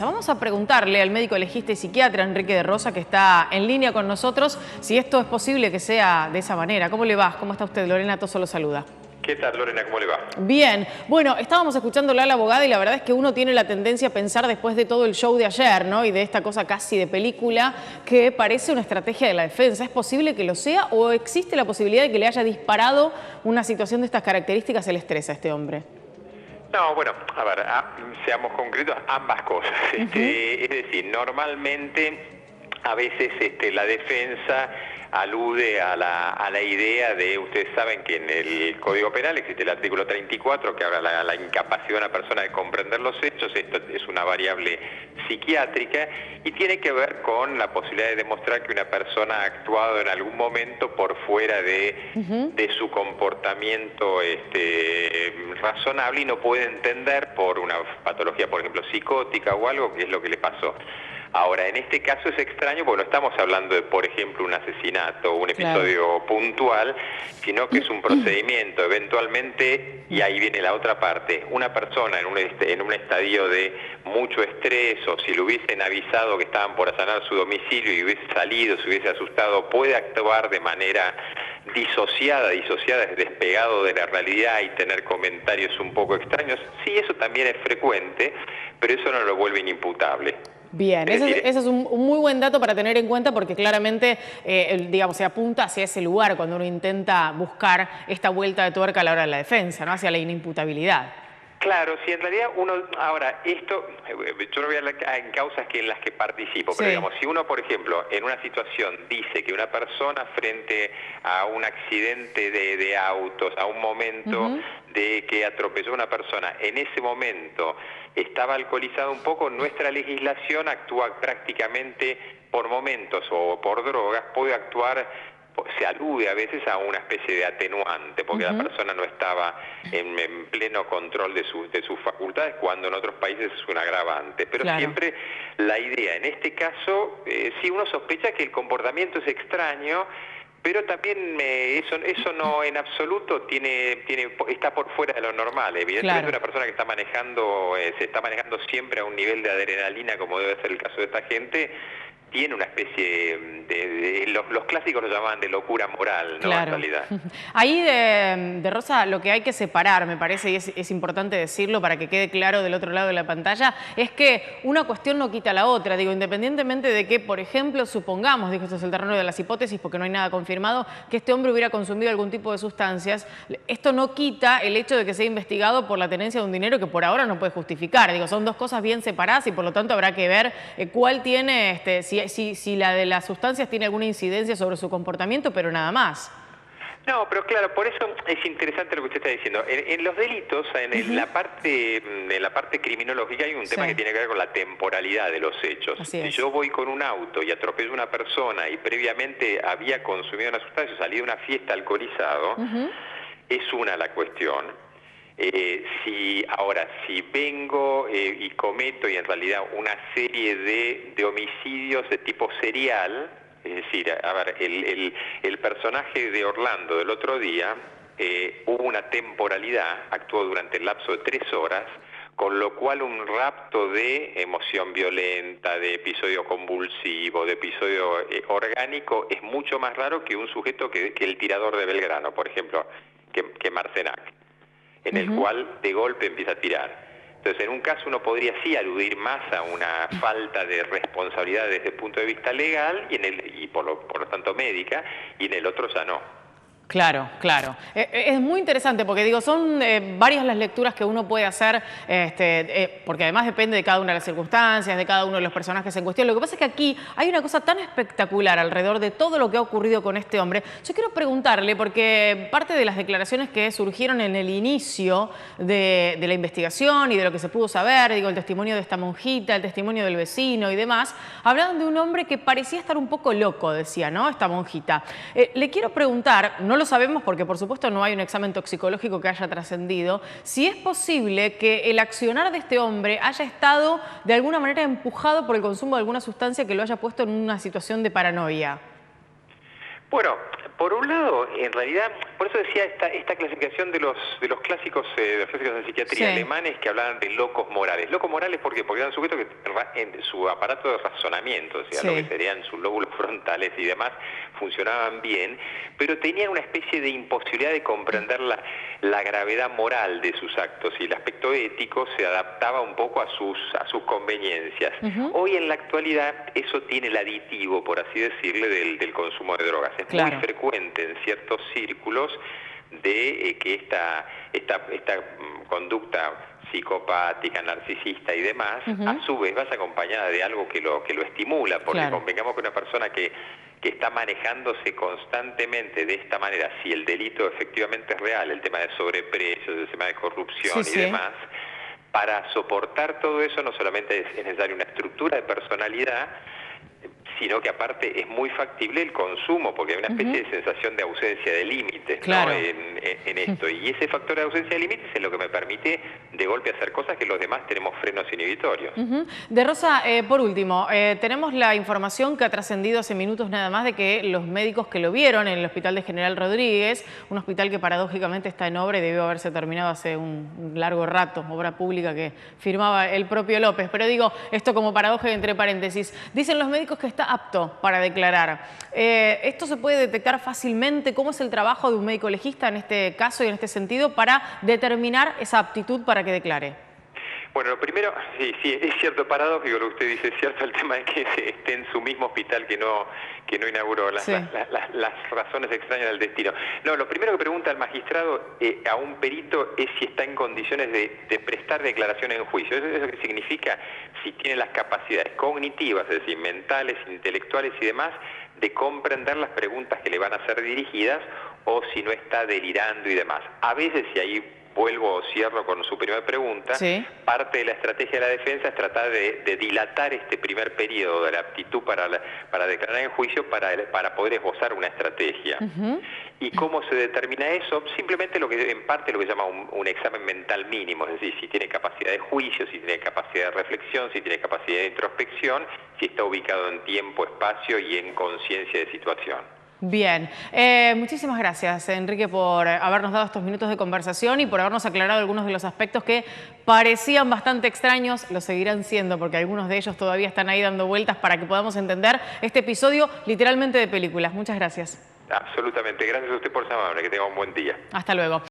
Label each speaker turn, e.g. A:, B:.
A: Vamos a preguntarle al médico legista y psiquiatra Enrique de Rosa, que está en línea con nosotros, si esto es posible que sea de esa manera. ¿Cómo le va? ¿Cómo está usted? Lorena Toso lo saluda.
B: ¿Qué tal, Lorena? ¿Cómo le va?
A: Bien. Bueno, estábamos escuchándola a la abogada y la verdad es que uno tiene la tendencia a pensar después de todo el show de ayer, ¿no? Y de esta cosa casi de película que parece una estrategia de la defensa. ¿Es posible que lo sea o existe la posibilidad de que le haya disparado una situación de estas características el estrés a este hombre?
B: No, bueno, a ver, seamos concretos, ambas cosas. Es decir, normalmente a veces la defensa alude a la idea de, ustedes saben que en el Código Penal existe el artículo 34 que habla de la incapacidad de una persona de comprender los hechos. Esto es una variable psiquiátrica y tiene que ver con la posibilidad de demostrar que una persona ha actuado en algún momento por fuera de su comportamiento razonable y no puede entender por una patología, por ejemplo, psicótica o algo, qué es lo que le pasó. Ahora, en este caso es extraño porque no estamos hablando de, por ejemplo, un asesinato o un episodio puntual, sino que es un procedimiento, eventualmente, y ahí viene la otra parte, una persona en un estadio de mucho estrés, o si le hubiesen avisado que estaban por allanar su domicilio y hubiese salido, se hubiese asustado, puede actuar de manera disociada, despegado de la realidad y tener comentarios un poco extraños. Sí, eso también es frecuente, pero eso no lo vuelve inimputable.
A: Bien, ese es un muy buen dato para tener en cuenta porque claramente, digamos, se apunta hacia esse lugar cuando uno intenta buscar esta vuelta de tuerca a la hora de la defensa, ¿no? Hacia la inimputabilidad.
B: Claro, si en realidad uno, ahora, esto, yo no voy a hablar en causas en las que participo, pero digamos, si uno, por ejemplo, en una situación dice que una persona frente a un accidente de autos, a un momento de que atropelló a una persona, en ese momento estaba alcoholizado un poco, nuestra legislación actúa prácticamente por momentos o por drogas, puede actuar. Se alude a veces a una especie de atenuante, porque la persona no estaba en pleno control de sus facultades, cuando en otros países es un agravante. Pero siempre la idea, en este caso, sí uno sospecha que el comportamiento es extraño, pero también eso no en absoluto está por fuera de lo normal. Evidentemente una persona que está manejando, se está manejando siempre a un nivel de adrenalina, como debe ser el caso de esta gente, tiene una especie los clásicos lo llamaban de locura moral, ¿no? En realidad.
A: Ahí de Rosa, lo que hay que separar, me parece, y es importante decirlo para que quede claro del otro lado de la pantalla, es que una cuestión no quita la otra. Digo, independientemente de que, por ejemplo, supongamos, digo, esto es el terreno de las hipótesis porque no hay nada confirmado, que este hombre hubiera consumido algún tipo de sustancias, esto no quita el hecho de que sea investigado por la tenencia de un dinero que por ahora no puede justificar. Digo, son dos cosas bien separadas y por lo tanto habrá que ver cuál tiene, si la de las sustancias tiene alguna incidencia sobre su comportamiento, pero nada más.
B: No, pero claro, por eso es interesante lo que usted está diciendo. En los delitos, en la parte criminológica hay un tema que tiene que ver con la temporalidad de los hechos. Si yo voy con un auto y atropello a una persona y previamente había consumido una sustancia, salí de una fiesta alcoholizado, es una la cuestión. Si vengo y cometo y en realidad una serie de homicidios de tipo serial, es decir, a ver, el personaje de Orlando del otro día hubo una temporalidad, actuó durante el lapso de 3 horas, con lo cual un rapto de emoción violenta, de episodio convulsivo, de episodio orgánico, es mucho más raro que un sujeto que el tirador de Belgrano, por ejemplo, que Marcenac, en el cual de golpe empieza a tirar. Entonces, en un caso uno podría sí aludir más a una falta de responsabilidad desde el punto de vista legal y por lo tanto médica, y en el otro ya no.
A: Claro, claro. Es muy interesante porque digo, son varias las lecturas que uno puede hacer, porque además depende de cada una de las circunstancias, de cada uno de los personajes en cuestión. Lo que pasa es que aquí hay una cosa tan espectacular alrededor de todo lo que ha ocurrido con este hombre. Yo quiero preguntarle, porque parte de las declaraciones que surgieron en el inicio de la investigación y de lo que se pudo saber, digo, el testimonio de esta monjita, el testimonio del vecino y demás, hablaban de un hombre que parecía estar un poco loco, decía, ¿no? Esta monjita. Le quiero preguntar, no lo sabemos porque por supuesto no hay un examen toxicológico que haya trascendido, si es posible que el accionar de este hombre haya estado de alguna manera empujado por el consumo de alguna sustancia que lo haya puesto en una situación de paranoia.
B: Bueno, por un lado, en realidad Por eso decía esta clasificación de los clásicos de psiquiatría alemanes que hablaban de locos morales. Locos morales, ¿por qué? Porque eran sujetos que en su aparato de razonamiento, o sea, lo que serían sus lóbulos frontales y demás, funcionaban bien, pero tenían una especie de imposibilidad de comprender la gravedad moral de sus actos, y el aspecto ético se adaptaba un poco a sus conveniencias. Hoy en la actualidad eso tiene el aditivo, por así decirle, del consumo de drogas. Es muy frecuente en ciertos círculos de que esta conducta psicopática, narcisista y demás, a su vez va acompañada de algo que lo estimula, porque convengamos que una persona que está manejándose constantemente de esta manera, si el delito efectivamente es real, el tema de sobreprecios, el tema de corrupción y demás, para soportar todo eso no solamente es necesaria una estructura de personalidad, sino que aparte es muy factible el consumo, porque hay una especie de sensación de ausencia de límites, ¿no? en esto. Y ese factor de ausencia de límites es lo que me permite de golpe hacer cosas que los demás tenemos frenos inhibitorios.
A: De Rosa, por último, tenemos la información que ha trascendido hace minutos nada más de que los médicos que lo vieron en el hospital de General Rodríguez, un hospital que paradójicamente está en obra y debió haberse terminado hace un largo rato, obra pública que firmaba el propio López, pero digo esto como paradoja entre paréntesis, dicen los médicos que está apto para declarar. ¿Esto se puede detectar fácilmente? ¿Cómo es el trabajo de un médico legista en este caso y en este sentido para determinar esa aptitud para que declare?
B: Bueno, lo primero, sí, es cierto, paradójico lo que usted dice, es cierto el tema de que esté en su mismo hospital que no inauguró, las razones extrañas del destino. No, lo primero que pregunta el magistrado a un perito es si está en condiciones de prestar declaración en juicio. Eso que significa si tiene las capacidades cognitivas, es decir, mentales, intelectuales y demás, de comprender las preguntas que le van a ser dirigidas, o si no está delirando y demás. A veces, si ahí vuelvo o cierro con su primera pregunta, parte de la estrategia de la defensa es tratar de dilatar este primer periodo de la aptitud para declarar en juicio para poder esbozar una estrategia. ¿Y cómo se determina eso? Simplemente en parte lo que se llama un examen mental mínimo, es decir, si tiene capacidad de juicio, si tiene capacidad de reflexión, si tiene capacidad de introspección, si está ubicado en tiempo, espacio y en conciencia de situación.
A: Bien, muchísimas gracias, Enrique, por habernos dado estos minutos de conversación y por habernos aclarado algunos de los aspectos que parecían bastante extraños, lo seguirán siendo porque algunos de ellos todavía están ahí dando vueltas para que podamos entender este episodio literalmente de películas. Muchas gracias.
B: Absolutamente, gracias a usted por llamarme, que tenga un buen día.
A: Hasta luego.